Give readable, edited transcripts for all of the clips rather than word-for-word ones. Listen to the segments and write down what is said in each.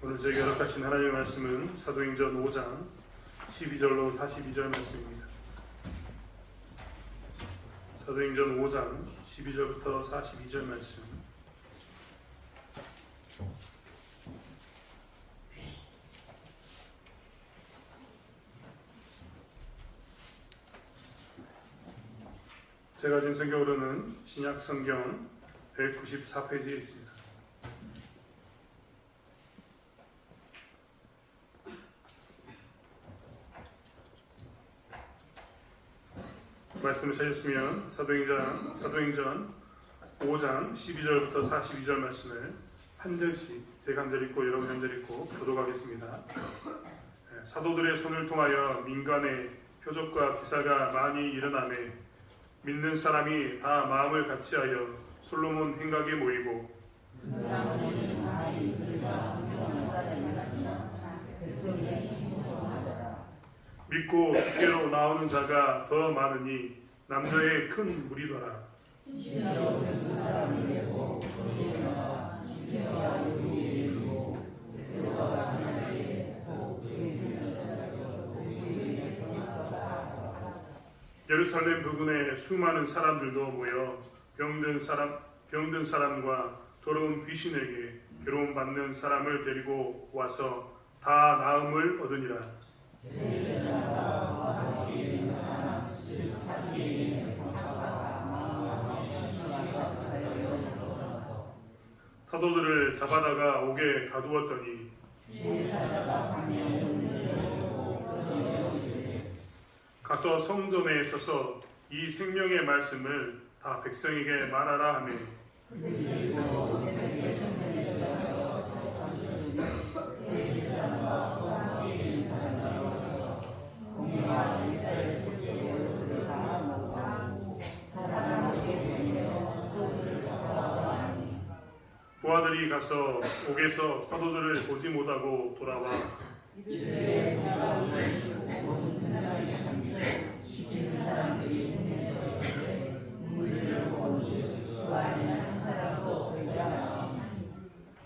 오늘 저에게 허락하신 하나님의 말씀은 사도행전 5장 12절로 42절 말씀입니다. 사도행전 5장 12절부터 42절 말씀. 제가 가진 성경으로는 신약 성경 194페이지에 있습니다. 말씀을 찾으시면 사도행전 5장 12절부터 42절 말씀을 한 절씩 제가 한 절 읽고 여러분 한 절 읽고 교독하겠습니다. 사도들의 손을 통하여 민간에 표적과 기사가 많이 일어나매 믿는 사람이 다 마음을 같이하여 솔로몬 행각에 모이고 믿고 주께로 나오는 자가 더 많으니 남녀의 큰 무리더라. 예루살렘 부근에 수많은 사람들도 모여 병든 사람과 더러운 귀신에게 괴로움받는 사람을 데리고 와서 다 나음을 얻으니라. 사도들을 잡아다가 옥에 가두었더니 가서 성전에 서서 이 생명의 말씀을 다 백성에게 말하라 하며 부하들이 가서 옥에서 사도들을 보지 못하고 돌아와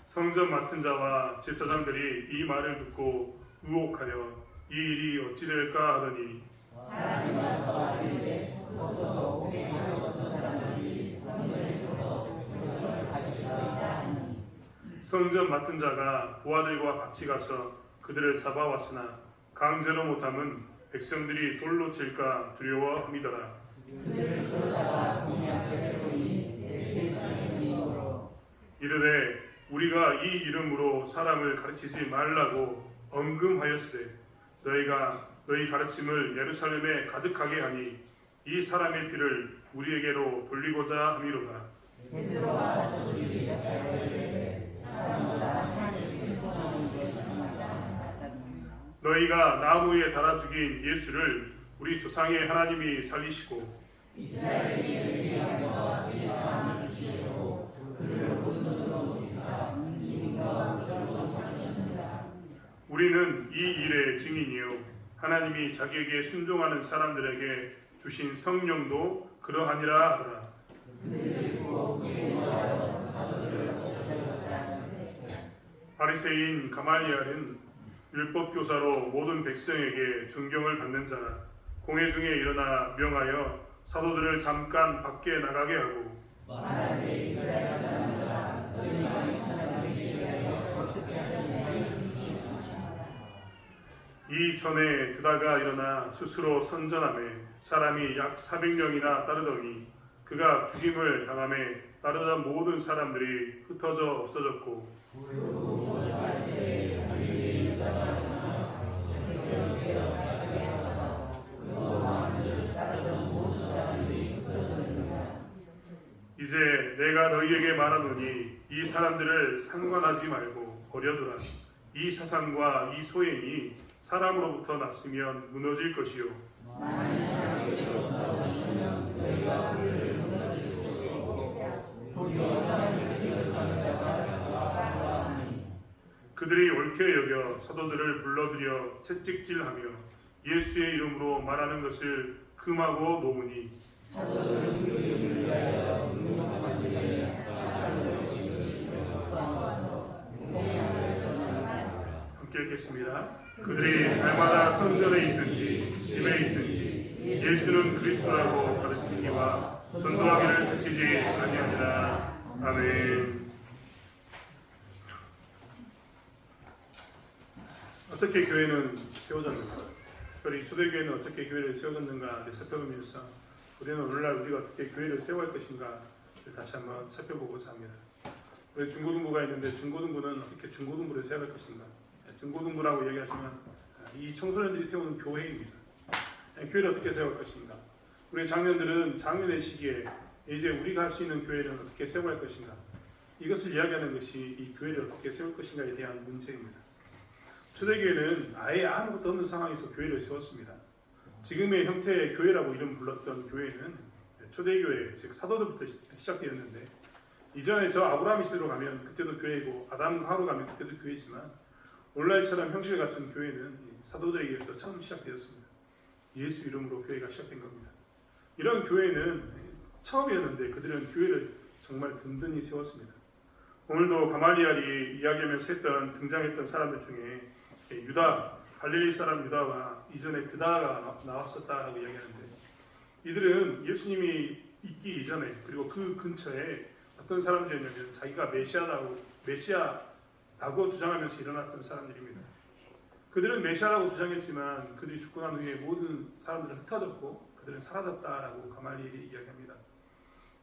성전 맡은 자와 제사장들이 이 말을 듣고 의혹하여 이 일이 어찌 될까 하더니 성전 맡은 자가 부하들과 같이 가서 그들을 잡아왔으나 강제로 못함은 백성들이 돌로 칠까 두려워함이더라. 이르되 우리가 이 이름으로 사람을 가르치지 말라고 엄금하였으되 너희 가르침을 예루살렘에 가득하게 하니 이 사람의 피를 우리에게로 돌리고자 함이로다. 너희가 나무에 달아 죽인 예수를 우리 조상의 하나님이 살리시고 우리는 이 일의 증인이요 하나님이 자기에게 순종하는 사람들에게 주신 성령도 그러하니라 하더라. 바리새인 가말리엘은 율법교사로 모든 백성에게 존경을 받는 자라. 공회 중에 일어나 명하여 사도들을 잠깐 밖에 나가게 하고 이 전에 드다가 일어나 스스로 선전하며 사람이 약 400명이나 따르더니 그가 죽임을 당하며 따르던 모든 사람들이 흩어져 없어졌고 이제 내가 너희에게 말하노니 이 사람들을 상관하지 말고 버려두라. 이 사상과 이 소행이 사람으로부터 났으면 무너질 것이요 그들이 옳게 여겨 사도들을 불러들여 채찍질하며 예수의 이름으로 말하는 것을 금하고 놓으니 읽겠습니다. 그들이 날마다 성전에 있든지 집에 있든지 예수는 그리스도라고 가르치기와 전도하기를 그치지 아니하니라. 아멘. 어떻게 교회는 세워졌는가? 특별히 초대교회는 어떻게 교회를 세워졌는가 살펴보면서 우리는 오늘날 우리가 어떻게 교회를 세워갈 것인가 다시 한번 살펴보고자 합니다. 우리 중고등부가 있는데 중고등부는 어떻게 중고등부를 세워갈 것인가? 중고등부라고 이야기하지만 이 청소년들이 세우는 교회입니다. 교회를 어떻게 세워갈 것인가? 우리 장년들은 장년의 시기에 이제 우리가 할 수 있는 교회를 어떻게 세워갈 것인가? 이것을 이야기하는 것이 이 교회를 어떻게 세울 것인가에 대한 문제입니다. 초대교회는 아예 아무것도 없는 상황에서 교회를 세웠습니다. 지금의 형태의 교회라고 이름 불렀던 교회는 초대교회, 즉 사도들부터 시작되었는데 이전에 저 아브라함 시대로 가면 그때도 교회이고 아담 하로 가면 그때도 교회지만 오늘날처럼 형식을 갖춘 교회는 사도들에 의해서 처음 시작되었습니다. 예수 이름으로 교회가 시작된 겁니다. 이런 교회는 처음이었는데 그들은 교회를 정말 든든히 세웠습니다. 오늘도 가말리엘이 이야기하면서 등장했던 사람들 중에 유다, 갈릴리 사람 유다와 이전에 드다가 나왔었다라고 이야기하는데 이들은 예수님이 있기 이전에 그리고 그 근처에 어떤 사람들이었냐면 자기가 메시아라고 주장하면서 일어났던 사람들입니다. 그들은 메시아라고 주장했지만 그들이 죽고 난 후에 모든 사람들은 흩어졌고 그들은 사라졌다라고 가말리엘이 이야기합니다.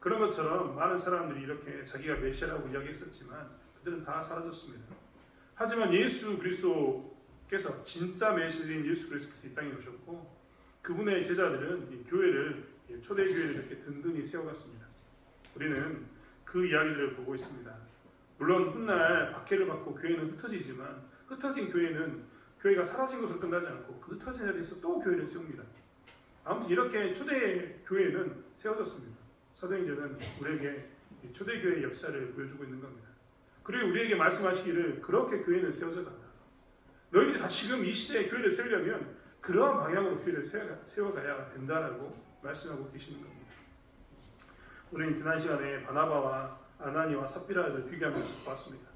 그런 것처럼 많은 사람들이 이렇게 자기가 메시아라고 이야기했었지만 그들은 다 사라졌습니다. 하지만 예수 그리스도께서 진짜 메시아인 예수 그리스도께서 이 땅에 오셨고 그분의 제자들은 이 교회를 초대교회를 이렇게 든든히 세워갔습니다. 우리는 그 이야기들을 보고 있습니다. 물론 훗날 박해를 받고 교회는 흩어지지만 흩어진 교회는 교회가 사라진 것으로 끝나지 않고 그 흩어진 자리에서 또 교회를 세웁니다. 아무튼 이렇게 초대교회는 세워졌습니다. 사도행전은 우리에게 초대교회의 역사를 보여주고 있는 겁니다. 그리고 우리에게 말씀하시기를 그렇게 교회는 세워져 간다. 너희들이 다 지금 이 시대에 교회를 세우려면 그러한 방향으로 교회를 세워가야 된다라고 말씀하고 계시는 겁니다. 우리는 지난 시간에 바나바와 아나니와 삽비라를 비교하면서 보았습니다.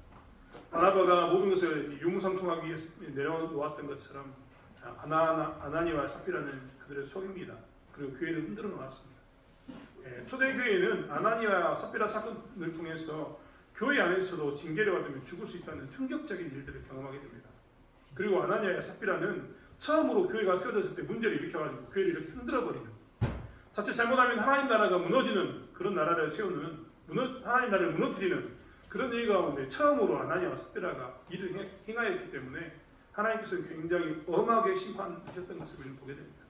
바나바가 모든 것을 유무상통하기 위해 내려놓았던 것처럼 아나니와 삽비라는 그들의 속입니다. 그리고 교회를 흔들어 놓았습니다. 초대교회는 아나니와 삽비라 사건을 통해서 교회 안에서도 징계를 받으면 죽을 수 있다는 충격적인 일들을 경험하게 됩니다. 그리고 아나니와 삽비라는 처음으로 교회가 세워졌을 때 문제를 일으켜가지고 교회를 이렇게 흔들어버리는 자칫 잘못하면 하나님 나라가 무너지는 그런 나라를 세우는 하나님 나라를 무너뜨리는 그런 일 가운데 처음으로 아나니와 삽비라가 일을 행하였기 때문에 하나님께서는 굉장히 엄하게 심판하셨던 것을 우리는 보게 됩니다.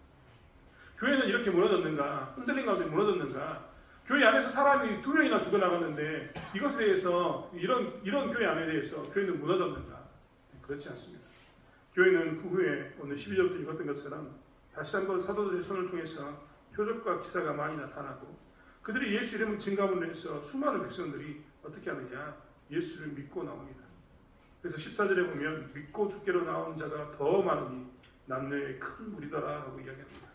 교회는 이렇게 무너졌는가? 흔들린 가운데 무너졌는가? 교회 안에서 사람이 2명이나 죽어나갔는데 이것에 대해서 이런 교회 안에 대해서 교회는 무너졌는가? 그렇지 않습니다. 교회는 그 후에 오늘 12절부터 읽었던 것처럼 다시 한번 사도들의 손을 통해서 표적과 기사가 많이 나타나고 그들이 예수 이름을 증거함으로 해서 수많은 백성들이 어떻게 하느냐? 예수를 믿고 나옵니다. 그래서 14절에 보면 믿고 주께로 나온 자가 더 많으니 남녀의 큰 무리더라라고 이야기합니다.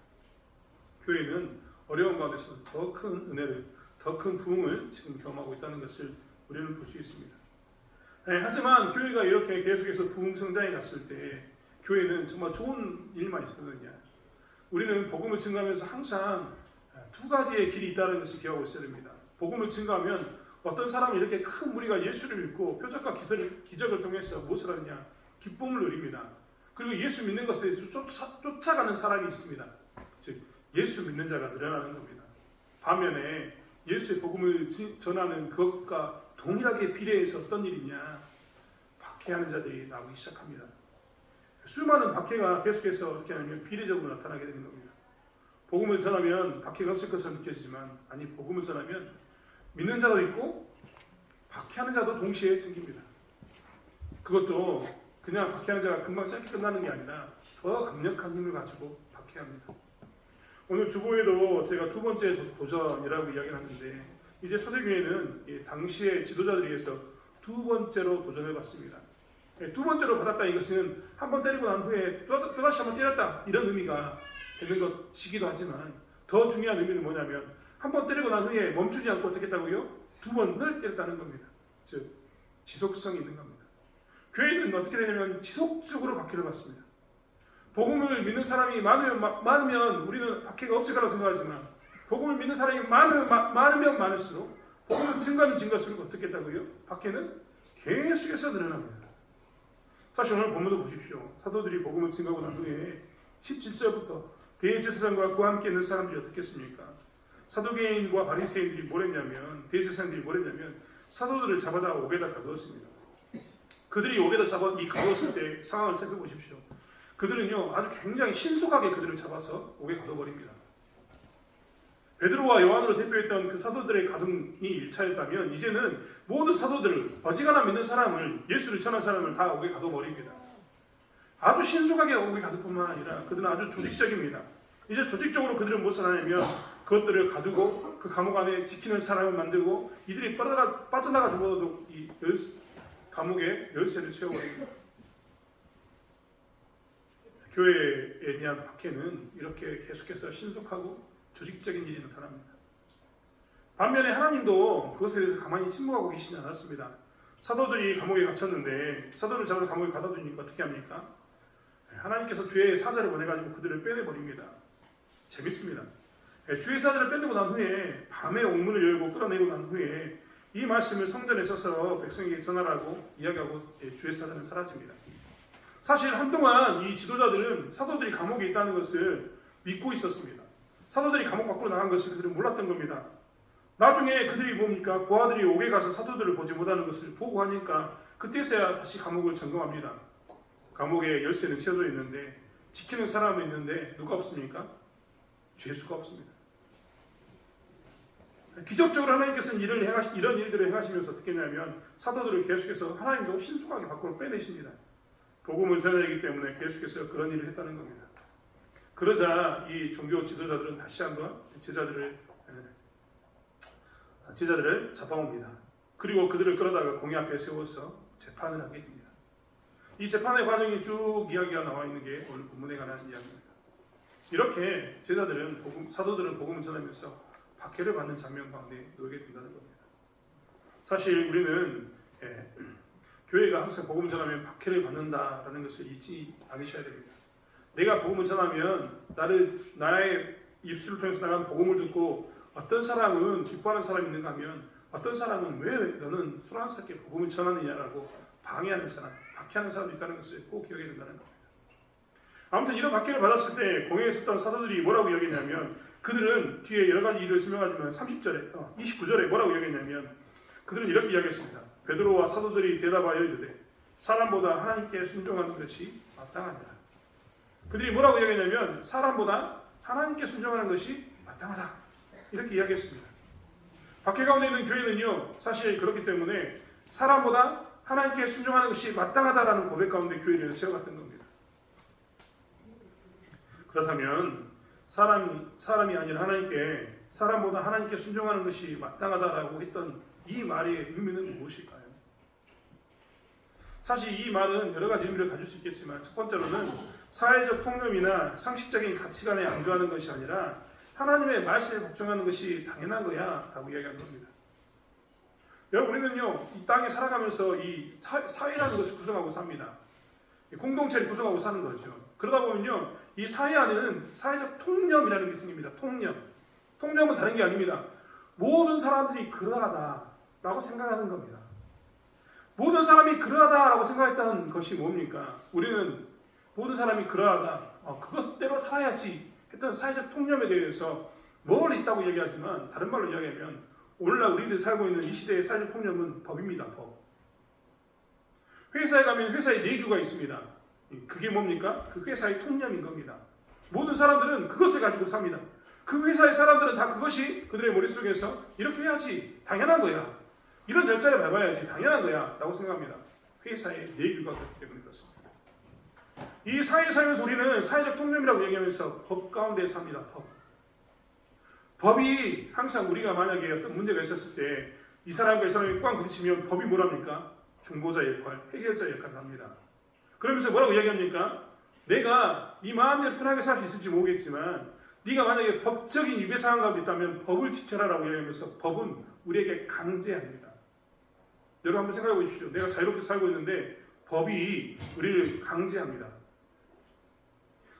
교회는 어려운 가운데서 더 큰 은혜를, 더 큰 부흥을 지금 경험하고 있다는 것을 우리는 볼 수 있습니다. 하지만 교회가 이렇게 계속해서 부흥 성장해 갔을 때 교회는 정말 좋은 일만 있었느냐? 우리는 복음을 증거하면서 항상 두 가지의 길이 있다는 것을 기억하고 있어야 됩니다. 복음을 증거하면 어떤 사람이 이렇게 큰 무리가 예수를 믿고 표적과 기적을 통해서 무엇을 하느냐? 기쁨을 누립니다. 그리고 예수 믿는 것에 대해서 쫓아가는 사람이 있습니다. 즉 예수 믿는 자가 늘어나는 겁니다. 반면에 예수의 복음을 전하는 그것과 동일하게 비례해서 어떤 일이냐? 박해하는 자들이 나오기 시작합니다. 수많은 박해가 계속해서 어떻게 하냐면 비례적으로 나타나게 되는 겁니다. 복음을 전하면 박해가 없을 것으로 느껴지지만 아니 복음을 전하면 믿는 자도 있고 박해하는 자도 동시에 생깁니다. 그것도 그냥 박해하는 자가 금방 짧게 끝나는 게 아니라 더 강력한 힘을 가지고 박해합니다. 오늘 주보에도 제가 두 번째 도전이라고 이야기를 하는데 이제 초대교회는 당시의 지도자들에 의해서 두 번째로 도전해봤습니다. 두 번째로 받았다 이것은 한 번 때리고 난 후에 또다시 한 번 때렸다 이런 의미가 되는 것이기도 하지만 더 중요한 의미는 뭐냐면 한 번 때리고 난 후에 멈추지 않고 어떻게 했다고요? 두 번을 때렸다는 겁니다. 즉 지속성이 있는 겁니다. 교회는 어떻게 되냐면 지속적으로 박해를 받습니다. 복음을 믿는 사람이 많으면 우리는 박해가 없을 거라고 생각하지만 복음을 믿는 사람이 많으면 많을수록 복음은 증가하면 증가할수록 어떻게 했다고요? 박해는 계속해서 늘어납니다. 사실 오늘 본문도 보십시오. 사도들이 복음을 증가하고 난 후에 17절부터 대제사장과 그와 함께 있는 사람들이 어떻게 했습니까? 사두개인과 바리새인들이 뭘 했냐면 대제사장들이 뭘 했냐면 사도들을 잡아다 옥에다 가두었습니다. 그들이 옥에다 가두었을 때 상황을 살펴보십시오. 그들은요 아주 굉장히 신속하게 그들을 잡아서 옥에 가둬버립니다. 베드로와 요한으로 대표했던 그 사도들의 가둠이 1차였다면 이제는 모든 사도들을 어지간한 믿는 사람을 예수를 전한 사람을 다 옥에 가둬버립니다. 아주 신속하게 옥에 가둘 뿐만 아니라 그들은 아주 조직적입니다. 이제 조직적으로 그들은 무엇을 하냐면 그것들을 가두고 그 감옥 안에 지키는 사람을 만들고 이들이 빠져나가 들어도 이 감옥에 열쇠를 채워버립니다. 교회에 대한 박해는 이렇게 계속해서 신속하고 조직적인 일이 나타납니다. 반면에 하나님도 그것에 대해서 가만히 침묵하고 계시지 않았습니다. 사도들이 감옥에 갇혔는데 사도를 잡아서 감옥에 가둬두니까 어떻게 합니까? 하나님께서 주의 사자를 보내가지고 그들을 빼내버립니다. 재밌습니다. 주의 사자를 빼내고 난 후에 밤에 옥문을 열고 끌어내고 난 후에 이 말씀을 성전에 써서 백성에게 전하라고 이야기하고 주의 사자는 사라집니다. 사실 한동안 이 지도자들은 사도들이 감옥에 있다는 것을 믿고 있었습니다. 사도들이 감옥 밖으로 나간 것을 그들은 몰랐던 겁니다. 나중에 그들이 뭡니까? 고아들이 옥에 가서 사도들을 보지 못하는 것을 보고 하니까 그때서야 다시 감옥을 점검합니다. 감옥에 열쇠는 채워져 있는데 지키는 사람은 있는데 누가 없습니까? 죄수가 없습니다. 기적적으로 하나님께서는 이런 일들을 행하시면서 어떻게 했냐면 사도들을 계속해서 하나님도 신속하게 밖으로 빼내십니다. 복음을 전하기 때문에 계속해서 그런 일을 했다는 겁니다. 그러자 이 종교 지도자들은 다시 한번 제자들을 잡아옵니다. 그리고 그들을 끌어다가 공회 앞에 세워서 재판을 하게 됩니다. 이 재판의 과정이 쭉 이야기가 나와 있는 게 오늘 본문에 관한 이야기입니다. 이렇게 사도들은 복음을 전하면서 박해를 받는 장면 가운데 놓이게 된다는 겁니다. 사실 우리는 교회가 항상 복음을 전하면 박해를 받는다라는 것을 잊지 않으셔야 됩니다. 내가 복음을 전하면 나의 입술을 통해서 나간 복음을 듣고 어떤 사람은 기뻐하는 사람이 있는가 하면 어떤 사람은 왜 너는 소란스럽게 복음을 전하느냐라고 방해하는 사람, 박해하는 사람도 있다는 것을 꼭 기억해야 된다는 겁니다. 아무튼 이런 박해를 받았을 때 공회에 있었던 사도들이 뭐라고 이야기했냐면 그들은 뒤에 여러 가지 일을 설명하지만 29절에 뭐라고 이야기했냐면 그들은 이렇게 이야기했습니다. 베드로와 사도들이 대답하여 이르되 사람보다 하나님께 순종하는 것이 마땅하니라. 그들이 뭐라고 이야기했냐면 사람보다 하나님께 순종하는 것이 마땅하다. 이렇게 이야기했습니다. 박해 가운데 있는 교회는요 사실 그렇기 때문에 사람보다 하나님께 순종하는 것이 마땅하다라는 고백 가운데 교회를 세워갔던 겁니다. 그렇다면 사람이 아니라 하나님께 사람보다 하나님께 순종하는 것이 마땅하다라고 했던 이 말의 의미는 무엇일까요? 사실 이 말은 여러 가지 의미를 가질 수 있겠지만 첫 번째로는 사회적 통념이나 상식적인 가치관에 안주하는 것이 아니라 하나님의 말씀에 복종하는 것이 당연한 거야 라고 이야기하는 겁니다. 여러분 우리는요 이 땅에 살아가면서 이 사회라는 것을 구성하고 삽니다. 공동체를 구성하고 사는 거죠. 그러다 보면요 이 사회 안에는 사회적 통념이라는 게 생깁니다. 통념은 다른 게 아닙니다. 모든 사람들이 그러하다라고 생각하는 겁니다. 모든 사람이 그러하다라고 생각했다는 것이 뭡니까? 우리는 모든 사람이 그러하다, 그것대로 살아야지 했던 사회적 통념에 대해서 뭘 있다고 얘기하지만 다른 말로 이야기하면 오늘날 우리들이 살고 있는 이 시대의 사회적 통념은 법입니다. 법. 회사에 가면 회사의 내규가 있습니다. 그게 뭡니까? 그 회사의 통념인 겁니다. 모든 사람들은 그것을 가지고 삽니다. 그 회사의 사람들은 다 그것이 그들의 머릿속에서 이렇게 해야지 당연한 거야. 이런 절차를 밟아야지 당연한 거야 라고 생각합니다. 회사의 내규가 그렇기 때문에 그렇습니다. 이 사회에 살면서 우리는 사회적 통념이라고 얘기하면서 법 가운데 삽니다. 법이 항상 우리가 만약에 어떤 문제가 있었을 때 이 사람과 이 사람이 꽝 부딪히면 법이 뭐랍니까? 중보자 역할, 해결자 역할을 합니다. 그러면서 뭐라고 이야기합니까? 내가 네 마음대로 편하게 살 수 있을지 모르겠지만 네가 만약에 법적인 위배 상황 가운데 있다면 법을 지켜라라고 이야기하면서 법은 우리에게 강제합니다. 여러분 한번 생각해 보십시오. 내가 자유롭게 살고 있는데 법이 우리를 강제합니다.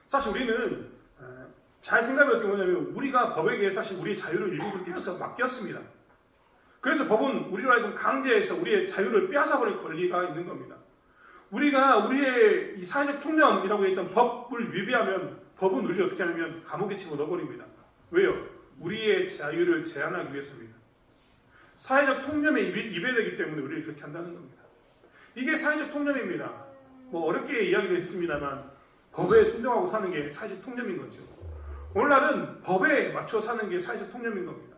사실 우리는 잘 생각해볼 때 뭐냐면 우리가 법에게 사실 우리의 자유를 일부분 떼어서 맡겼습니다. 그래서 법은 우리로 하여금 강제해서 우리의 자유를 빼앗아버릴 권리가 있는 겁니다. 우리가 우리의 이 사회적 통념이라고 했던 법을 위배하면 법은 우리를 어떻게 하냐면 감옥에 집어넣어버립니다. 왜요? 우리의 자유를 제한하기 위해서입니다. 사회적 통념에 위배되기 때문에 우리를 그렇게 한다는 겁니다. 이게 사회적 통념입니다. 뭐 어렵게 이야기를 했습니다만 법에 순종하고 사는 게 사회적 통념인 거죠. 오늘날은 법에 맞춰 사는 게 사회적 통념인 겁니다.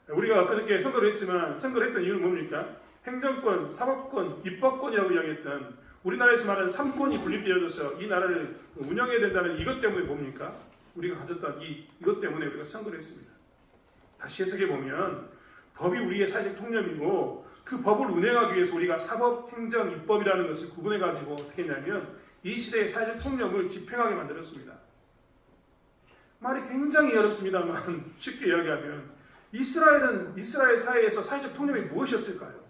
우리가 엊그저께 선거를 했지만 선거를 했던 이유는 뭡니까? 행정권, 사법권, 입법권이라고 이야기했던 우리나라에서 말하는 3권이 분립되어져서 이 나라를 운영해야 된다는 이것 때문에 뭡니까? 우리가 가졌던 이것 때문에 우리가 선거를 했습니다. 다시 해석해 보면 법이 우리의 사회적 통념이고 그 법을 운행하기 위해서 우리가 사법, 행정, 입법이라는 것을 구분해가지고 어떻게 했냐면 이 시대의 사회적 통념을 집행하게 만들었습니다. 말이 굉장히 어렵습니다만 쉽게 이야기하면 이스라엘 사회에서 사회적 통념이 무엇이었을까요?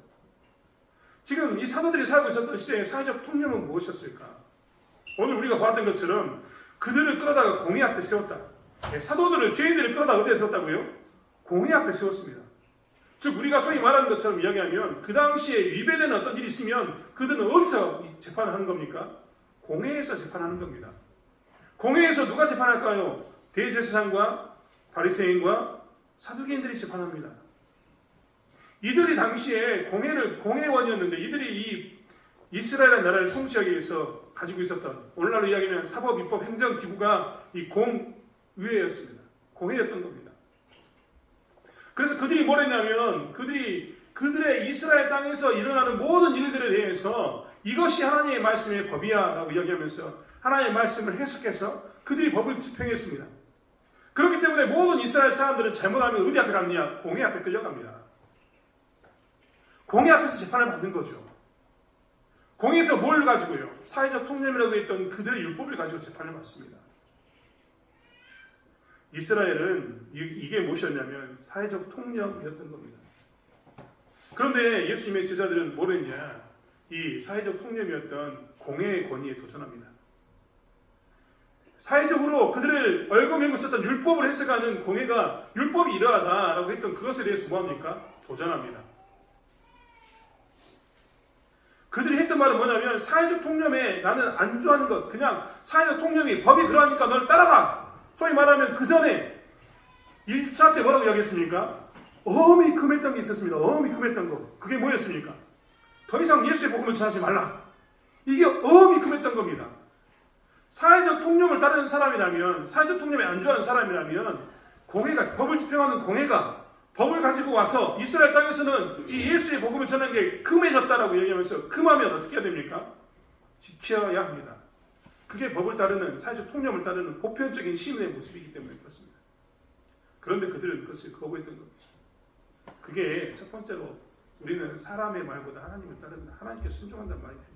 지금 이 사도들이 살고 있었던 시대의 사회적 통념은 무엇이었을까? 오늘 우리가 봤던 것처럼 그들을 끌어다가 공회 앞에 세웠다. 사도들을 죄인들을 끌어다가 어디에 세웠다고요? 공회 앞에 세웠습니다. 즉 우리가 소위 말하는 것처럼 이야기하면 그 당시에 위배되는 어떤 일이 있으면 그들은 어디서 재판을 하는 겁니까? 공회에서 재판하는 겁니다. 공회에서 누가 재판할까요? 대제사장과 바리새인과 사두개인들이 재판합니다. 이들이 당시에 공회원이었는데 이들이 이 이스라엘 나라를 통치하기 위해서 가지고 있었던 오늘날로 이야기하면 사법, 입법, 행정 기구가 이 공의회였습니다. 공회였던 겁니다. 그래서 그들이 뭘 했냐면 그들의 이스라엘 땅에서 일어나는 모든 일들에 대해서 이것이 하나님의 말씀의 법이야 라고 이야기하면서 하나님의 말씀을 해석해서 그들이 법을 집행했습니다. 그렇기 때문에 모든 이스라엘 사람들은 잘못하면 어디 앞에 갔느냐? 공회 앞에 끌려갑니다. 공회 앞에서 재판을 받는 거죠. 공회에서 뭘 가지고요? 사회적 통념이라고 했던 그들의 율법을 가지고 재판을 받습니다. 이스라엘은 이게 무엇이었냐면 사회적 통념이었던 겁니다. 그런데 예수님의 제자들은 뭘 했냐? 이 사회적 통념이었던 공회의 권위에 도전합니다. 사회적으로 그들을 얽어매고 있었던 율법을 해석하는 공회가 율법이 이러하다라고 했던 그것에 대해서 뭐합니까? 도전합니다. 그들이 했던 말은 뭐냐면 사회적 통념에 나는 안주하는 것, 그냥 사회적 통념이 법이 그러하니까 너를 따라가. 소위 말하면 그 전에 1차 때 뭐라고 이야기했습니까? 어음이 금했던 게 있었습니다. 어음이 금했던 거. 그게 뭐였습니까? 더 이상 예수의 복음을 전하지 말라. 이게 어음이 금했던 겁니다. 사회적 통념을 따르는 사람이라면, 사회적 통념에 안주하는 사람이라면 공회가, 법을 집행하는 공회가 법을 가지고 와서 이스라엘 땅에서는 이 예수의 복음을 전하는 게 금해졌다라고 얘기하면서 금하면 어떻게 해야 됩니까? 지켜야 합니다. 그게 법을 따르는, 사회적 통념을 따르는 보편적인 시민의 모습이기 때문에 그렇습니다. 그런데 그들은 그것을 거부했던 겁니다. 그게 첫 번째로 우리는 사람의 말보다 하나님을 따른다. 하나님께 순종한다는 말이 됩니다.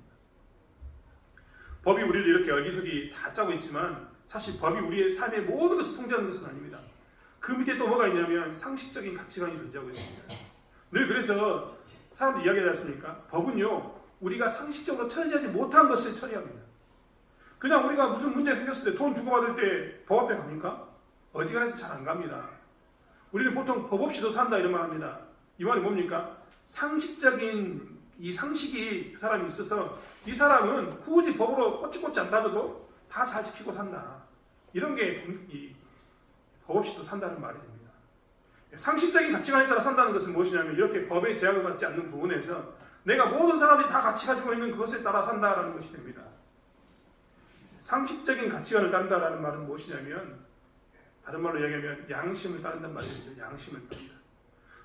법이 우리를 이렇게 여기저기 다 짜고 있지만 사실 법이 우리의 삶의 모든 것을 통제하는 것은 아닙니다. 그 밑에 또 뭐가 있냐면 상식적인 가치관이 존재하고 있습니다. 늘 그래서 사람들이 이야기하지 않습니까? 법은요, 우리가 상식적으로 처리하지 못한 것을 처리합니다. 그냥 우리가 무슨 문제 생겼을 때 돈 주고받을 때 법 앞에 갑니까? 어지간해서 잘 안 갑니다. 우리는 보통 법 없이도 산다 이런 말 합니다. 이 말이 뭡니까? 상식적인 이 상식이 사람이 있어서 이 사람은 굳이 법으로 꼬치꼬치 안 따져도 다 잘 지키고 산다. 이런 게 법 없이도 산다는 말이 됩니다. 상식적인 가치관에 따라 산다는 것은 무엇이냐면 이렇게 법에 제약을 받지 않는 부분에서 내가 모든 사람들이 다 같이 가지고 있는 그것에 따라 산다라는 것이 됩니다. 상식적인 가치관을 따른다라는 말은 무엇이냐면 다른 말로 이야기하면 양심을 따른다는 말입니다. 양심을 따른다.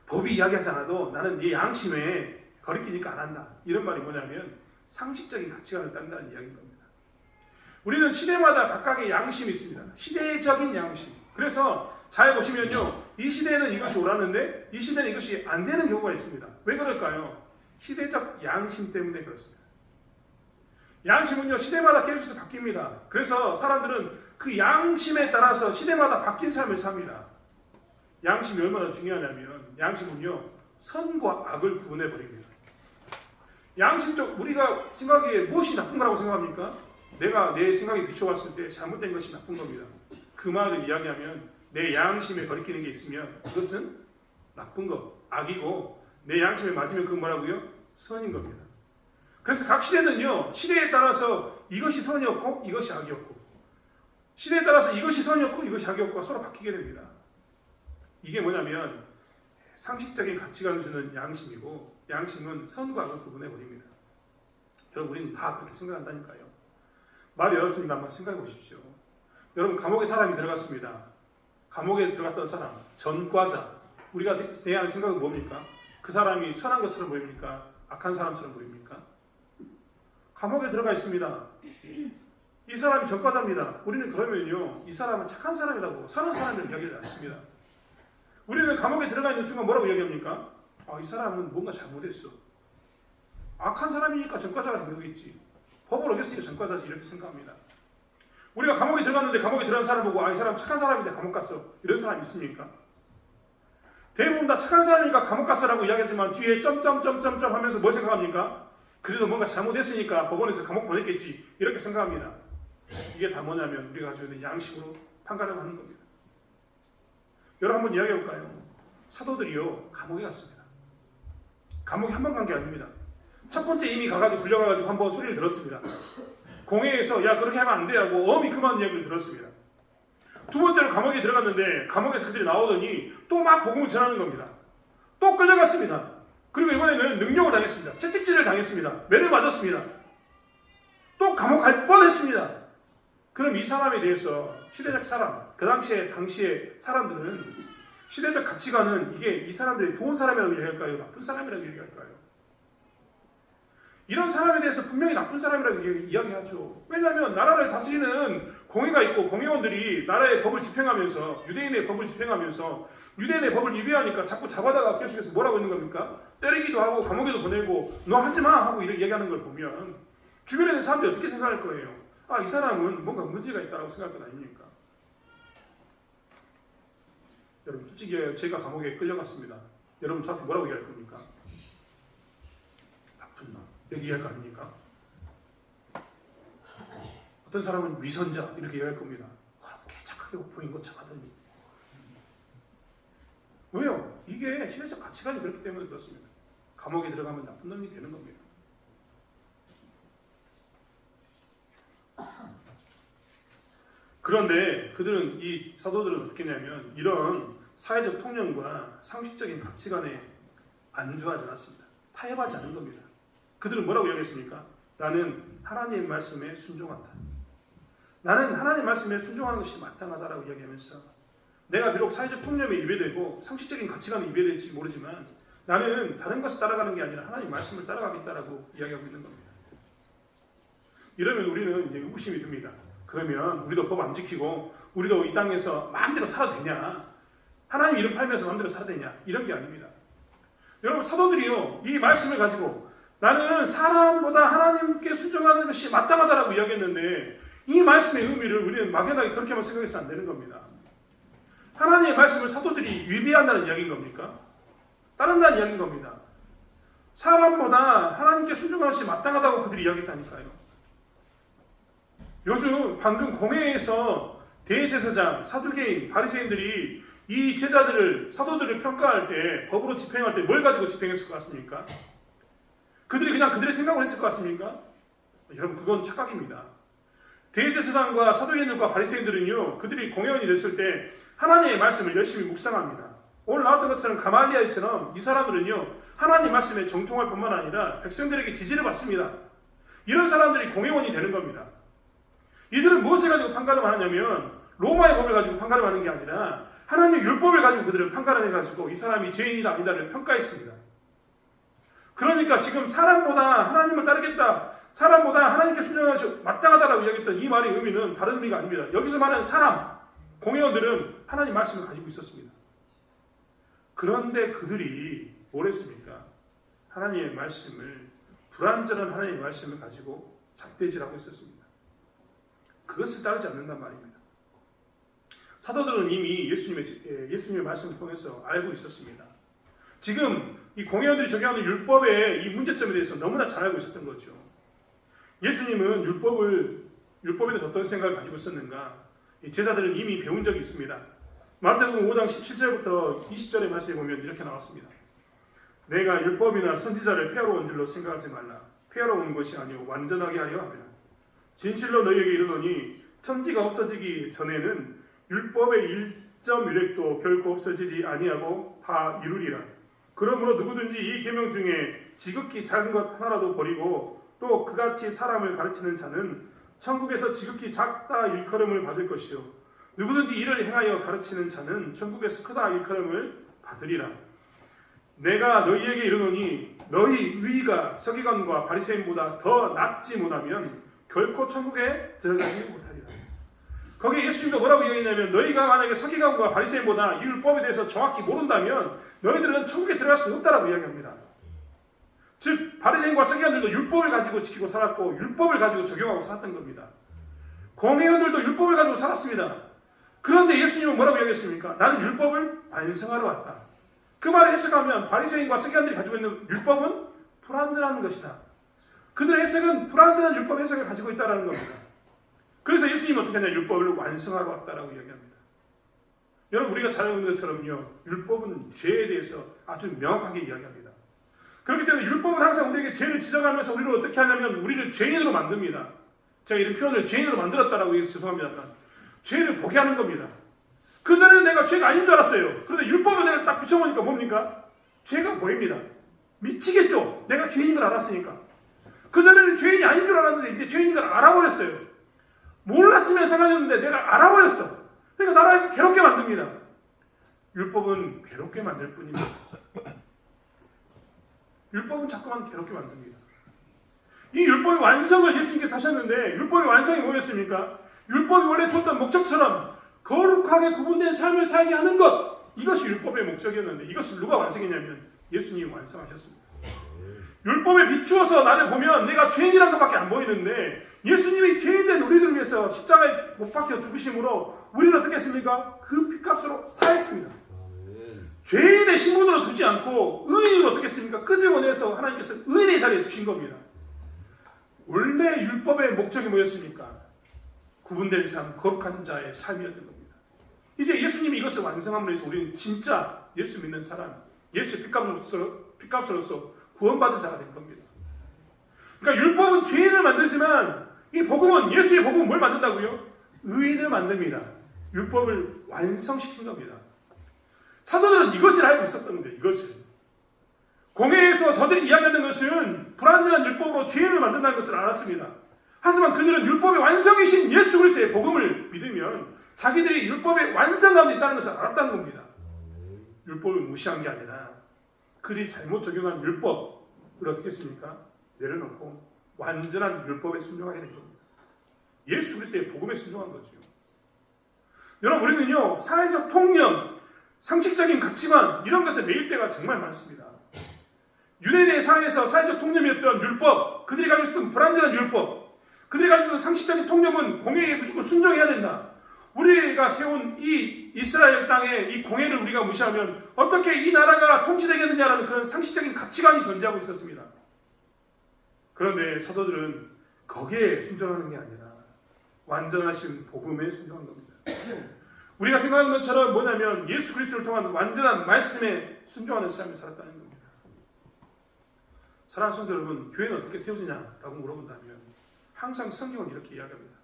법이 이야기하지 않아도 나는 네 양심에 거리끼니까 안 한다. 이런 말이 뭐냐면 상식적인 가치관을 따른다는 이야기인 겁니다. 우리는 시대마다 각각의 양심이 있습니다. 시대적인 양심. 그래서 잘 보시면요. 이 시대에는 이것이 옳았는데 이 시대는 이것이 안 되는 경우가 있습니다. 왜 그럴까요? 시대적 양심 때문에 그렇습니다. 양심은요. 시대마다 계속해서 바뀝니다. 그래서 사람들은 그 양심에 따라서 시대마다 바뀐 삶을 삽니다. 양심이 얼마나 중요하냐면 양심은요. 선과 악을 구분해버립니다. 양심적 우리가 생각하기에 무엇이 나쁜 거라고 생각합니까? 내가 내 생각에 비춰봤을 때 잘못된 것이 나쁜 겁니다. 그 말을 이야기하면 내 양심에 거리끼는 게 있으면 그것은 나쁜 것, 악이고 내 양심에 맞으면 그건 뭐라고요? 선인 겁니다. 그래서 각 시대는요, 시대에 따라서 이것이 선이었고 이것이 악이었고 시대에 따라서 이것이 선이었고 이것이 악이었고 서로 바뀌게 됩니다. 이게 뭐냐면 상식적인 가치관을 주는 양심이고 양심은 선과 악을 구분해버립니다. 여러분 우리는 다 그렇게 생각한다니까요. 말이 어렵습니다. 한번 생각해 보십시오. 여러분 감옥에 사람이 들어갔습니다. 감옥에 들어갔던 사람, 전과자. 우리가 대하는 생각은 뭡니까? 그 사람이 선한 것처럼 보입니까? 악한 사람처럼 보입니까? 감옥에 들어가 있습니다. 이 사람이 전과자입니다. 우리는 그러면요, 이 사람은 착한 사람이라고 선한 사람을 이야기하지 않습니다. 우리는 감옥에 들어가 있는 순간 뭐라고 이야기합니까? 아, 이 사람은 뭔가 잘못했어. 악한 사람이니까 전과자가 되겠지. 법을 어겼으니까 전과자지 이렇게 생각합니다. 우리가 감옥에 들어갔는데 감옥에 들어간 사람 보고 아, 이 사람 착한 사람인데 감옥 갔어. 이런 사람 있습니까? 대부분 다 착한 사람이니까 감옥 갔어라고 이야기하지만 뒤에 점점점점점 하면서 뭘 생각합니까? 그래도 뭔가 잘못했으니까 법원에서 감옥 보냈겠지 이렇게 생각합니다. 이게 다 뭐냐면 우리가 가지고 있는 양심으로 판가름 하는 겁니다. 여러분 한번 이야기해볼까요? 사도들이요 감옥에 갔습니다. 감옥에 한 번 간 게 아닙니다. 첫 번째 이미 가가지고 불려가가지고 한번 소리를 들었습니다. 공회에서 야 그렇게 하면 안 돼 하고 어미 그만 이야기를 들었습니다. 두 번째로 감옥에 들어갔는데 감옥에서 그들이 나오더니 또 막 복음을 전하는 겁니다. 또 끌려갔습니다. 그리고 이번에는 능력을 당했습니다. 채찍질을 당했습니다. 매를 맞았습니다. 또 감옥 갈 뻔했습니다. 그럼 이 사람에 대해서 시대적 사람, 그 당시에 사람들은 시대적 가치관은 이게 이 사람들이 좋은 사람이라고 얘기할까요? 나쁜 사람이라고 얘기할까요? 이런 사람에 대해서 분명히 나쁜 사람이라고 이야기하죠. 왜냐하면 나라를 다스리는 공회가 있고 공회원들이 나라의 법을 집행하면서 유대인의 법을 집행하면서 유대인의 법을 위배하니까 자꾸 잡아다가 계속해서 뭐라고 있는 겁니까? 때리기도 하고 감옥에도 보내고 너 하지마 하고 이렇게 얘기하는 걸 보면 주변에 있는 사람들이 어떻게 생각할 거예요? 아, 이 사람은 뭔가 문제가 있다고 생각할 것 아닙니까? 여러분 솔직히 제가 감옥에 끌려갔습니다. 여러분 저한테 뭐라고 얘기할 겁니까? 나쁜 놈 이렇게 얘기할 거 아닙니까? 어떤 사람은 위선자 이렇게 얘기할 겁니다. 그렇게 착하게 보인 것처럼 하더니 왜요? 이게 시대적 가치관이 그렇기 때문에 그렇습니다. 감옥에 들어가면 나쁜 놈이 되는 겁니다. 그런데 그들은 이 사도들은 어떻게 했냐면 이런 사회적 통념과 상식적인 가치관에 안주하지 않았습니다. 타협하지 않은 겁니다. 그들은 뭐라고 이야기했습니까? 나는 하나님의 말씀에 순종한다. 나는 하나님의 말씀에 순종하는 것이 마땅하다라고 이야기하면서 내가 비록 사회적 통념에 위배되고 상식적인 가치관에 위배될지 모르지만 나는 다른 것을 따라가는 게 아니라 하나님의 말씀을 따라가겠다라고 이야기하고 있는 겁니다. 이러면 우리는 이제 의구심이 듭니다. 그러면 우리도 법 안 지키고 우리도 이 땅에서 마음대로 살아도 되냐? 하나님 이름 팔면서 마음대로 살아도 되냐? 이런 게 아닙니다. 여러분 사도들이요 이 말씀을 가지고 나는 사람보다 하나님께 순종하는 것이 마땅하다라고 이야기했는데 이 말씀의 의미를 우리는 막연하게 그렇게만 생각해서 안 되는 겁니다. 하나님의 말씀을 사도들이 위배한다는 이야기인 겁니까? 따른다는 이야기인 겁니다. 사람보다 하나님께 순종하는 것이 마땅하다고 그들이 이야기했다니까요. 요즘 방금 공회에서 대제사장, 사두개인, 바리새인들이 이 제자들을 사도들을 평가할 때 법으로 집행할 때 뭘 가지고 집행했을 것 같습니까? 그들이 그냥 그들의 생각을 했을 것 같습니까? 여러분 그건 착각입니다. 대제사장과 사두개인들과 바리새인들은요 그들이 공회원이 됐을 때 하나님의 말씀을 열심히 묵상합니다. 오늘 나왔던 것처럼 가말리엘처럼 이 사람들은요 하나님 말씀에 정통할 뿐만 아니라 백성들에게 지지를 받습니다. 이런 사람들이 공회원이 되는 겁니다. 이들은 무엇을 가지고 판가름하느냐면 로마의 법을 가지고 판가름하는 게 아니라 하나님의 율법을 가지고 그들을 판가름해가지고 이 사람이 죄인이다 아니다를 평가했습니다. 그러니까 지금 사람보다 하나님을 따르겠다, 사람보다 하나님께 순종하시 마땅하다라고 이야기했던 이 말의 의미는 다른 의미가 아닙니다. 여기서 말하는 사람, 공회원들은 하나님 말씀을 가지고 있었습니다. 그런데 그들이 뭘 했습니까? 하나님의 말씀을 불완전한 하나님의 말씀을 가지고 작대질하고 있었습니다. 그것을 따르지 않는단 말입니다. 사도들은 이미 예수님의 말씀을 통해서 알고 있었습니다. 지금 이 공회원들이 적용하는 율법의 이 문제점에 대해서 너무나 잘 알고 있었던 거죠. 예수님은 율법에 대해서 어떤 생각을 가지고 있었는가? 이 제자들은 이미 배운 적이 있습니다. 마태복음 5장 17절부터 20절의 말씀에 보면 이렇게 나왔습니다. 내가 율법이나 선지자를 폐하러 온 줄로 생각하지 말라. 폐하러 온 것이 아니오 완전하게 하려 함이라. 진실로 너희에게 이르노니 천지가 없어지기 전에는 율법의 일점 유력도 결코 없어지지 아니하고 다 이루리라. 그러므로 누구든지 이 계명 중에 지극히 작은 것 하나라도 버리고 또 그같이 사람을 가르치는 자는 천국에서 지극히 작다 일컬음을 받을 것이요 누구든지 이를 행하여 가르치는 자는 천국에서 크다 일컬음을 받으리라. 내가 너희에게 이르노니 너희 의가 서기관과 바리새인보다 더 낫지 못하면 결코 천국에 들어가지 못하리라. 거기에 예수님도 뭐라고 얘기했냐면 너희가 만약에 서기관과 바리새인보다 이 율법에 대해서 정확히 모른다면 너희들은 천국에 들어갈 수 없다라고 이야기합니다. 즉 바리새인과 서기관들도 율법을 가지고 지키고 살았고 율법을 가지고 적용하고 살았던 겁니다. 공회원들도 율법을 가지고 살았습니다. 그런데 예수님은 뭐라고 이야기했습니까? 나는 율법을 완성하러 왔다. 그 말을 해석하면 바리새인과 서기관들이 가지고 있는 율법은 불완전한 것이다. 그들의 해석은 불완전한 율법 해석을 가지고 있다는 겁니다. 그래서 예수님은 어떻게 하냐? 율법을 완성하러 왔다라고 이야기합니다. 여러분 우리가 잘 알고 있는 것처럼요. 율법은 죄에 대해서 아주 명확하게 이야기합니다. 그렇기 때문에 율법은 항상 우리에게 죄를 지적하면서 우리를 어떻게 하냐면 우리를 죄인으로 만듭니다. 제가 이런 표현을 죄인으로 만들었다라고 해서 죄송합니다. 죄를 보게 하는 겁니다. 그전에는 내가 죄가 아닌 줄 알았어요. 그런데 율법을 내가 딱 비춰보니까 뭡니까? 죄가 보입니다. 미치겠죠? 내가 죄인인 걸 알았으니까. 그전에는 죄인이 아닌 줄 알았는데 이제 죄인인 걸 알아버렸어요. 몰랐으면 상관없는데 내가 알아버렸어. 그러니까 나를 괴롭게 만듭니다. 율법은 괴롭게 만들 뿐입니다. 율법은 자꾸만 괴롭게 만듭니다. 이 율법의 완성을 예수님께서 하셨는데 율법의 완성이 뭐였습니까? 율법이 원래 줬던 목적처럼 거룩하게 구분된 삶을 살게 하는 것, 이것이 율법의 목적이었는데 이것을 누가 완성했냐면 예수님이 완성하셨습니다. 율법에 비추어서 나를 보면 내가 죄인이란 것밖에 안 보이는데 예수님이 죄인된 우리들을 위해서 십자가에 못 박혀 죽으심으로 우리는 어떻게 했습니까? 그 피값으로 사했습니다. 죄인의 신분으로 두지 않고 의인으로 어떻게 했습니까? 끄집어내서 하나님께서 의인의 자리에 두신 겁니다. 원래 율법의 목적이 뭐였습니까? 구분된 삶, 거룩한 자의 삶이었던 겁니다. 이제 예수님이 이것을 완성함으로 해서 우리는 진짜 예수 믿는 사람, 예수의 핏값으로서 구원받은 자가 된 겁니다. 그러니까 율법은 죄인을 만들지만 이 복음은, 예수의 복음은 뭘 만든다고요? 의인을 만듭니다. 율법을 완성시킨 겁니다. 사도들은 이것을 알고 있었던 겁니다. 이것을. 공회에서 저들이 이야기하는 것은 불완전한 율법으로 죄인을 만든다는 것을 알았습니다. 하지만 그들은 율법의 완성이신 예수 그리스도의 복음을 믿으면 자기들이 율법의 완성 가운데 있다는 것을 알았다는 겁니다. 율법을 무시한 게 아니라 그들이 잘못 적용한 율법을 어떻게 했습니까? 내려놓고 완전한 율법에 순종하게 된 겁니다. 예수 그리스도의 복음에 순종한 거죠. 여러분 우리는요 사회적 통념, 상식적인 가치관 이런 것에 매일 때가 정말 많습니다. 유대인의 사회에서 사회적 통념이었던 율법, 그들이 가지고 있었던 불완전한 율법, 그들이 가지고 있는 상식적인 통념은 공회에 무조건 순종해야 된다. 우리가 세운 이 이스라엘 땅의 이 공회를 우리가 무시하면 어떻게 이 나라가 통치되겠느냐라는 그런 상식적인 가치관이 존재하고 있었습니다. 그런데 사도들은 거기에 순종하는 게 아니라 완전하신 복음에 순종한 겁니다. 우리가 생각하는 것처럼 뭐냐면 예수 그리스도를 통한 완전한 말씀에 순종하는 삶을 살았다는 겁니다. 사랑하는 성도 여러분, 교회는 어떻게 세워지냐라고 물어본다면 항상 성경은 이렇게 이야기합니다.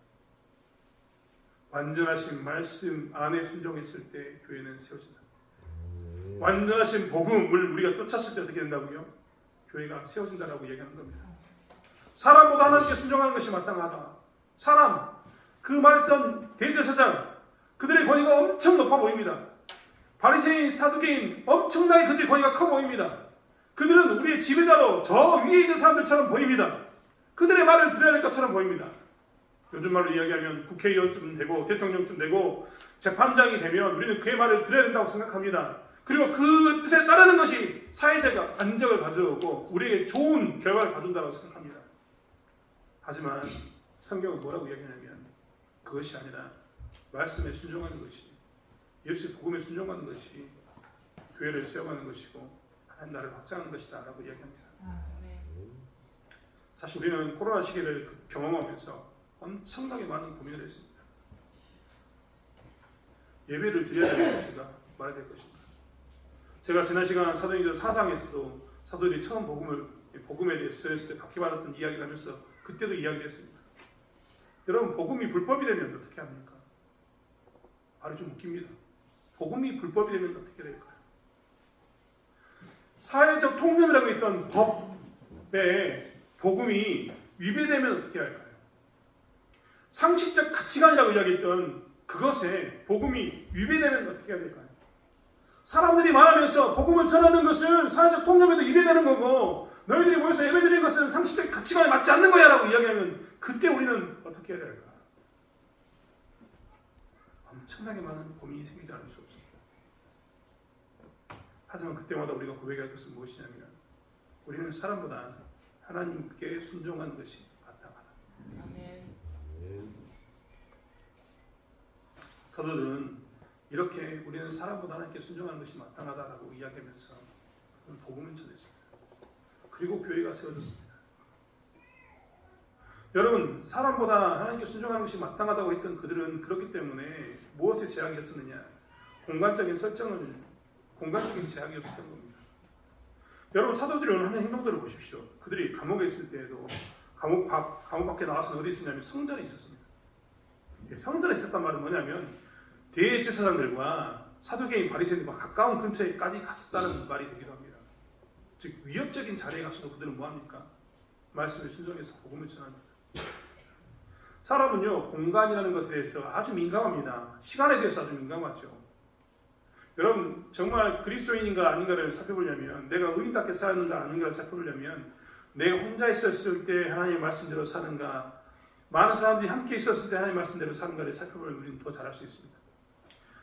완전하신 말씀 안에 순종했을 때 교회는 세워진다. 완전하신 복음을 우리가 쫓았을 때 어떻게 된다고요? 교회가 세워진다라고 얘기하는 겁니다. 사람보다 하나님께 순종하는 것이 마땅하다. 사람, 그 말했던 대제사장, 그들의 권위가 엄청 높아 보입니다. 바리새인, 사두개인, 엄청나게 그들의 권위가 커 보입니다. 그들은 우리의 지배자로 저 위에 있는 사람들처럼 보입니다. 그들의 말을 들어야 될 것처럼 보입니다. 요즘 말로 이야기하면 국회의원쯤 되고 대통령쯤 되고 재판장이 되면 우리는 그의 말을 들어야 된다고 생각합니다. 그리고 그 뜻에 따르는 것이 사회적 안정을 가져오고 우리에게 좋은 결과를 가져온다고 생각합니다. 하지만 성경은 뭐라고 이야기하냐면 그것이 아니라 말씀에 순종하는 것이, 예수의 복음에 순종하는 것이 교회를 세워가는 것이고 하나님 나라를 확장하는 것이다 라고 이야기합니다. 아멘. 사실 우리는 코로나 시기를 경험하면서 엄청나게 많은 고민을 했습니다. 예배를 드려야 될 것인가 말아야 될 것인가. 제가 지난 시간 사도행전 4장에서도 사도들이 처음 복음에 대해서 전했을 때 박해받았던 이야기를 하면서 그때도 이야기를 했습니다. 여러분, 복음이 불법이 되면 어떻게 합니까? 말이 좀 웃깁니다. 복음이 불법이 되면 어떻게 될까요? 사회적 통념이라고 했던 법에 복음이 위배되면 어떻게 할까요? 상식적 가치관이라고 이야기했던 그것에 복음이 위배되면 어떻게 해야 될까요? 사람들이 말하면서 복음을 전하는 것은 사회적 통념에도 위배되는 거고 너희들이 모여서 예배드리는 것은 상식적 가치관에 맞지 않는 거야 라고 이야기하면 그때 우리는 어떻게 해야 될까? 엄청나게 많은 고민이 생기지 않을 수 없습니다. 하지만 그때마다 우리가 고백할 것은 무엇이냐면 우리는 사람보다 하나님께 순종하는 것이 마땅하다. 아멘. 사도들은 이렇게 우리는 사람보다 하나님께 순종하는 것이 마땅하다라고 이야기하면서 복음을 전했습니다. 그리고 교회가 세워졌습니다. 여러분, 사람보다 하나님께 순종하는 것이 마땅하다고 했던 그들은 그렇기 때문에 무엇에 제약이 없었느냐? 공간적인 제약이 없었던 겁니다. 여러분, 사도들이 오늘 하는 행동들을 보십시오. 그들이 감옥에 있을 때에도 감옥 밖에 나와서 어디 있었냐면 성전에 있었습니다. 성전에 있었단 말은 뭐냐면 대제사장들과 사두개인 바리새인들과 가까운 근처에까지 갔었다는 말이 되기도 합니다. 즉 위협적인 자리에 가서도 그들은 뭐합니까? 말씀에 순종해서 복음을 전합니다. 사람은요, 공간이라는 것에 대해서 아주 민감합니다. 시간에 대해서 아주 민감하죠. 여러분, 정말 그리스도인인가 아닌가를 살펴보려면, 내가 의인답게 살았는가 아닌가를 살펴보려면, 내가 혼자 있었을 때 하나님의 말씀대로 사는가, 많은 사람들이 함께 있었을 때 하나님의 말씀대로 사는가를 살펴보면 우리는 더 잘할 수 있습니다.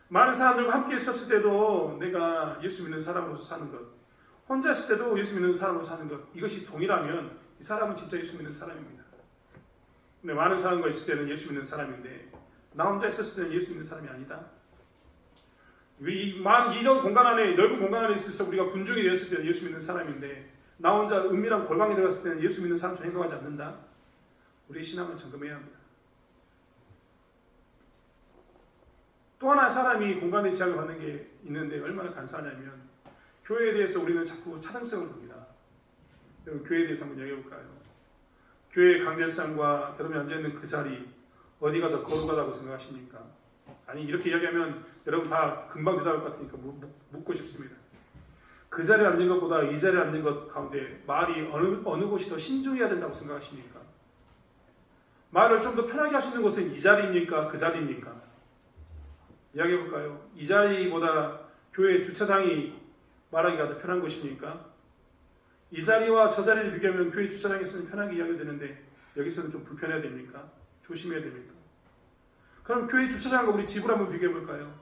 많은 사람들과 함께 있었을 때도 내가 예수 믿는 사람으로서 사는 것, 혼자 있을 때도 예수 믿는 사람으로 사는 것, 이것이 동일하면 이 사람은 진짜 예수 믿는 사람입니다. 근데 많은 사람과 있을 때는 예수 믿는 사람인데 나 혼자 있었을 때는 예수 믿는 사람이 아니다. 이런 공간 안에, 넓은 공간 안에 있어서 우리가 군중이 되었을 때는 예수 믿는 사람인데 나 혼자 은밀한 골방에 들어갔을 때는 예수 믿는 사람처럼 행동하지 않는다. 우리의 신앙을 점검해야 합니다. 또 하나 사람이 공간의 제약을 받는 게 있는데 얼마나 간사하냐면 교회에 대해서 우리는 자꾸 차등성을 봅니다. 여러분, 교회에 대해서 한번 이야기해 볼까요? 교회의 강대상과 여러분이 앉아있는 그 자리 어디가 더 거룩하다고 생각하십니까? 아니, 이렇게 이야기하면 여러분 다 금방 대답할 것 같으니까 묻고 싶습니다. 그 자리에 앉은 것보다 이 자리에 앉은 것 가운데 말이 어느 곳이 더 신중해야 된다고 생각하십니까? 말을 좀 더 편하게 할 수 있는 곳은 이 자리입니까? 그 자리입니까? 이야기해 볼까요? 이 자리보다 교회 주차장이 말하기가 더 편한 것입니까? 이 자리와 저 자리를 비교하면 교회 주차장에서는 편하게 이야기가 되는데 여기서는 좀 불편해야 됩니까? 조심해야 됩니까? 그럼 교회 주차장과 우리 집을 한번 비교해 볼까요?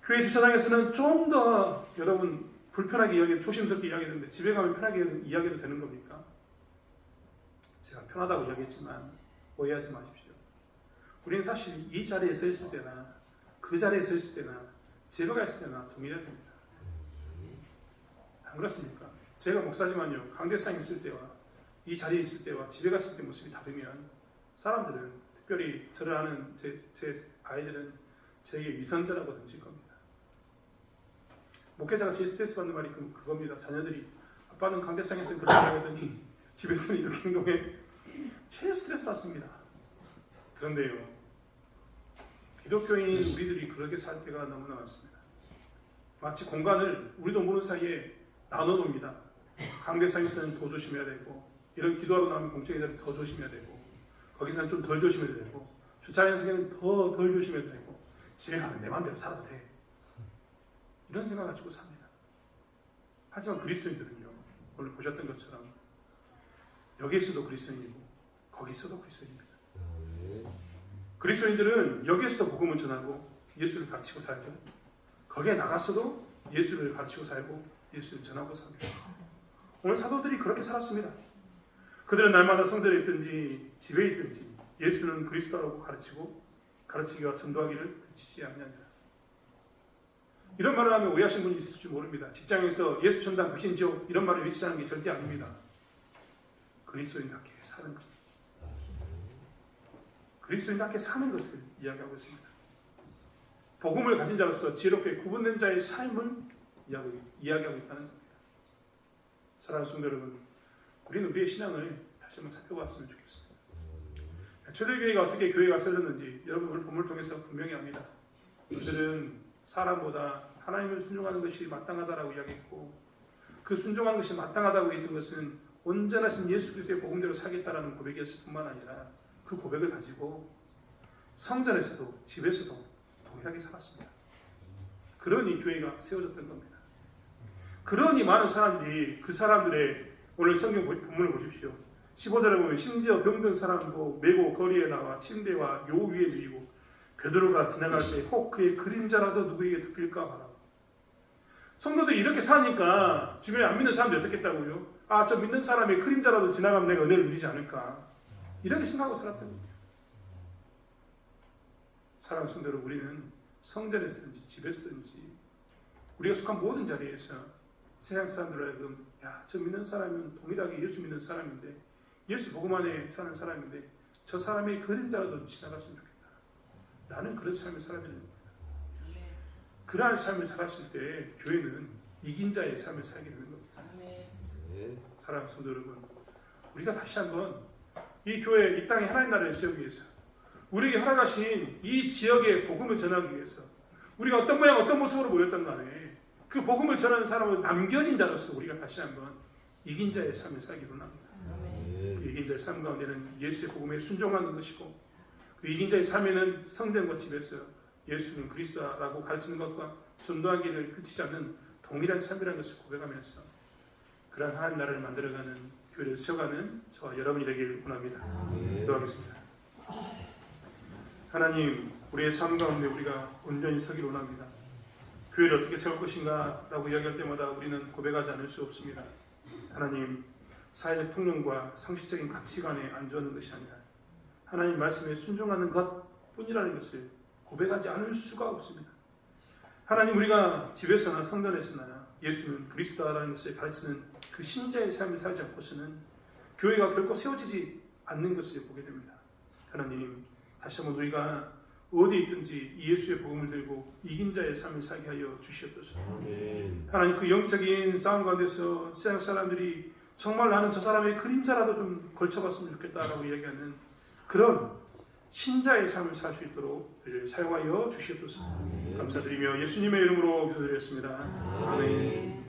교회 주차장에서는 좀 더 여러분 불편하게 조심스럽게 이야기하는데 집에 가면 편하게 이야기해도 되는 겁니까? 제가 편하다고 이야기했지만 오해하지 마십시오. 우리는 사실 이 자리에 서 있을 때나 그 자리에 서 있을 때나 집에 가 있을 때나 동일해야 됩니다. 안 그렇습니까? 제가 목사지만요, 강대상에 있을 때와 이 자리에 있을 때와 집에 갔을 때 모습이 다르면 사람들은, 특별히 저를 아는 제 아이들은 저에게 위선자라고 던질 겁니다. 목회자가 제일 스트레스 받는 말이 그겁니다. 자녀들이 아빠는 강대상에서는 그렇게 하더니 집에서는 이렇게 행동해. 제일 스트레스 받습니다. 그런데요, 기독교인 우리들이 그렇게 살 때가 너무나 많습니다. 마치 공간을 우리도 모르는 사이에 나눠놓습니다. 강대상에서는 더 조심해야 되고, 이런 기도하러 나오면 공적인 자리 더 조심해야 되고, 거기서는 좀 덜 조심해야 되고, 주차장에서는 더 덜 조심해야 되고, 집에 가면 내 마음대로 살아도 돼. 이런 생각 가지고 삽니다. 하지만 그리스도인들은요, 오늘 보셨던 것처럼 여기에서도 그리스도인이고 거기서도 그리스도인입니다. 그리스도인들은 여기에서도 복음을 전하고 예수를 가르치고 살고, 거기에 나가서도 예수를 가르치고 살고 예수를 전하고 삽니다. 오늘 사도들이 그렇게 살았습니다. 그들은 날마다 성전에 있든지 집에 있든지 예수는 그리스도라고 가르치고 가르치기와 전도하기를 그치지 아니하니라. 이런 말을 하면 오해하시는 분이 있을지 모릅니다. 직장에서 예수 전당 부신지요 이런 말을 외치자는 게 절대 아닙니다. 그리스도인답게 사는 것, 그리스도인답게 사는 것을 이야기하고 있습니다. 복음을 가진 자로서 지혜롭게 구분된 자의 삶을 이야기하고 있다는 겁니다. 사랑하는 성도 여러분, 우리는 우리의 신앙을 다시 한번 살펴봤으면 좋겠습니다. 초대교회가 어떻게 교회가 세워졌는지 여러분 오늘 본문을 통해서 분명히 압니다. 그들은 사람보다 하나님을 순종하는 것이 마땅하다라고 이야기했고, 그 순종하는 것이 마땅하다고 했던 것은 온전하신 예수 그리스도의 복음대로 살겠다라는 고백이었을 뿐만 아니라 그 고백을 가지고 성전에서도 집에서도 동일하게 살았습니다. 그러니 교회가 세워졌던 겁니다. 그러니 많은 사람들이 그 사람들의 오늘 성경 본문을 보십시오. 15절에 보면 심지어 병든 사람도 메고 거리에 나와 침대와 요 위에 누이고 베드로가 지나갈 때 혹 그의 그림자라도 누구에게 덮일까 하라고. 성도들이 이렇게 사니까 주변에 안 믿는 사람들이 어떻겠다고요? 아, 저 믿는 사람의 그림자라도 지나가면 내가 은혜를 누리지 않을까, 이렇게 생각하고 살았던 겁니다. 사랑하는 성도 여러분, 우리는 성전에서든지 집에서든지 우리가 속한 모든 자리에서 세상 사람들로 하여금 야, 저 믿는 사람은 동일하게 예수 믿는 사람인데, 예수 복음 안에 사는 사람인데 저 사람의 그림자라도 지나갔으면 좋겠다, 나는 그런 삶을 살아야 되는 겁니다. 그러한 삶을 살았을 때 교회는 이긴 자의 삶을 살게 되는 겁니다. 사랑하는 성도 여러분, 우리가 다시 한번 이 교회, 이 땅에 하나님 나라를 세우기 위해서, 우리에게 허락하신 이 지역의 복음을 전하기 위해서, 우리가 어떤 모양 어떤 모습으로 모였던 간에 그 복음을 전하는 사람으로 남겨진 자로서 우리가 다시 한번 이긴 자의 삶을 살기로 합니다. 그 이긴 자의 삶 가운데는 예수의 복음에 순종하는 것이고, 그 이긴 자의 삶에는 성전과 집에서 예수는 그리스도라고 가르치는 것과 전도하기를 그치지 않는 동일한 삶이라는 것을 고백하면서 그러한 하나님 나라를 만들어가는 교회를 세워가는 저와 여러분이 되길 원합니다. 기도하겠습니다. 하나님, 우리의 삶 가운데 우리가 온전히 서기를 원합니다. 교회를 어떻게 세울 것인가 라고 이야기할 때마다 우리는 고백하지 않을 수 없습니다. 하나님, 사회적 통념과 상식적인 가치관에 안주하는 것이 아니라 하나님 말씀에 순종하는 것뿐이라는 것을 고백하지 않을 수가 없습니다. 하나님, 우리가 집에서나 성전에서나 예수는 그리스도라는 것을 가르치는 그 신자의 삶을 살지 않고서는 교회가 결코 세워지지 않는 것을 보게 됩니다. 하나님, 다시 한번 우리가 어디에 있든지 이 예수의 복음을 들고 이긴 자의 삶을 살게 하여 주시옵소서. 하나님, 그 영적인 싸움 가운데서 세상 사람들이 정말 나는 저 사람의 그림자라도 좀 걸쳐봤으면 좋겠다라고 이야기하는 그런 신자의 삶을 살 수 있도록 사용하여 주시옵소서. 감사드리며 예수님의 이름으로 기도드렸습니다. 아멘.